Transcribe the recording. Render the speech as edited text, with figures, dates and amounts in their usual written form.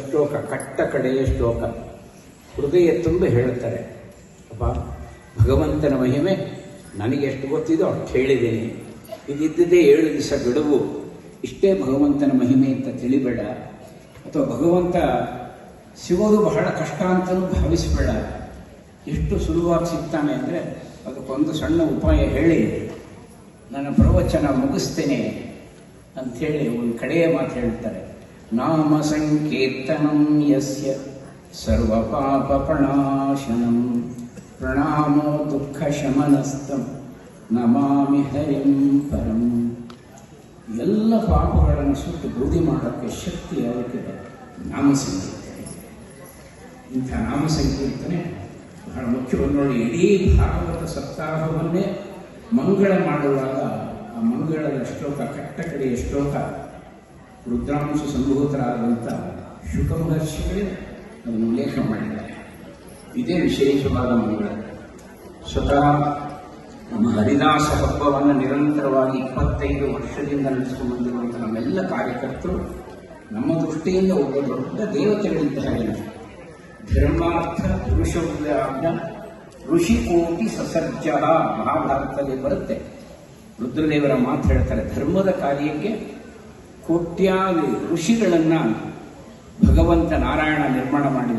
ಶ್ಲೋಕ, ಕಟ್ಟ ಕಡೆಯ ಶ್ಲೋಕ. ಹೃದಯ ತುಂಬ ಹೇಳುತ್ತಾರೆ, ಅಪ್ಪ ಭಗವಂತನ ಮಹಿಮೆ ನನಗೆ ಎಷ್ಟು ಗೊತ್ತಿದೋ ಅಷ್ಟು ಹೇಳಿದ್ದೀನಿ. ಇದಿದ್ದದೇ 7 ದಿವಸ ಬಿಡುವು, ಇಷ್ಟೇ ಭಗವಂತನ ಮಹಿಮೆ ಅಂತ ತಿಳಿಬೇಡ, ಅಥವಾ ಭಗವಂತ ಸಿಗೋದು ಬಹಳ ಕಷ್ಟ ಅಂತಲೂ ಭಾವಿಸಬೇಡ. ಎಷ್ಟು ಸುಲಭವಾಗಿ ಸಿಗ್ತಾನೆ ಅಂದರೆ ಅದಕ್ಕೊಂದು ಸಣ್ಣ ಉಪಾಯ ಹೇಳಿ ನನ್ನ ಪ್ರವಚನ ಮುಗಿಸ್ತೇನೆ ಅಂಥೇಳಿ ಒಂದು ಕಡೆಯ ಮಾತು ಹೇಳ್ತಾರೆ. ನಾಮ ಸಂಕೀರ್ತನಂ ಯಸ್ಯ ಸರ್ವ ಪಾಪ ಪ್ರಣಾಶನಂ ಪ್ರಣಾಮೋ ದುಃಖ ಶಮನಸ್ತಂ ನಮಾಮಿ ಹರಿಂ ಪರಂ. ಎಲ್ಲ ಪಾಪಗಳನ್ನು ಸುಟ್ಟು ಬೂದಿ ಮಾಡೋಕ್ಕೆ ಶಕ್ತಿ ಅದಕ್ಕಿದೆ, ನಾಮ ಸಂಕೀರ್ತನೆ. ಇಂಥ ನಾಮ ಸಂಕೀರ್ತನೆ ಬಹಳ ಮುಖ್ಯವನ್ನು ನೋಡಿ. ಇಡೀ ಭಾಗವತ ಸಪ್ತಾಹವನ್ನೇ ಮಂಗಳ ಮಾಡುವಾಗ ಆ ಮಂಗಳದ ಶ್ಲೋಕ, ಕಟ್ಟ ಕಡೆಯ ಶ್ಲೋಕ ರುದ್ರಾಂಶ ಸಂಭೂತರಾದಂಥ ಶುಕ ಮಹರ್ಷಿಗಳೇ ಅದನ್ನು ಉಲ್ಲೇಖ ಮಾಡಿದ್ದಾರೆ. ಇದೇ ವಿಶೇಷವಾದ ಮಂಗಳ. ಸ್ವತಃ ನಮ್ಮ ಹರಿದಾಸ ಹಬ್ಬವನ್ನು ನಿರಂತರವಾಗಿ 25 ವರ್ಷದಿಂದ ನಡೆಸಿಕೊಂಡು ಬಂದಿರುವಂಥ ನಮ್ಮೆಲ್ಲ ಕಾರ್ಯಕರ್ತರು ನಮ್ಮ ದೃಷ್ಟಿಯಿಂದ ಒಬ್ಬ ದೊಡ್ಡ ದೇವತೆಗಳಿದ್ದಾರೆ. ಧರ್ಮಾರ್ಥ ಪುರುಷೋದ್ಯಾಜ್ಞ ಋಷಿಕೋಟಿ ಸಸರ್ಜ ಮಹಾಭಾರತದಲ್ಲಿ ಬರುತ್ತೆ. ರುದ್ರದೇವರ ಮಾತು ಹೇಳ್ತಾರೆ, ಧರ್ಮದ ಕಾರ್ಯಕ್ಕೆ ಕೋಟ್ಯಾದಿ ಋಷಿಗಳನ್ನು ಭಗವಂತ ನಾರಾಯಣ ನಿರ್ಮಾಣ ಮಾಡಿದ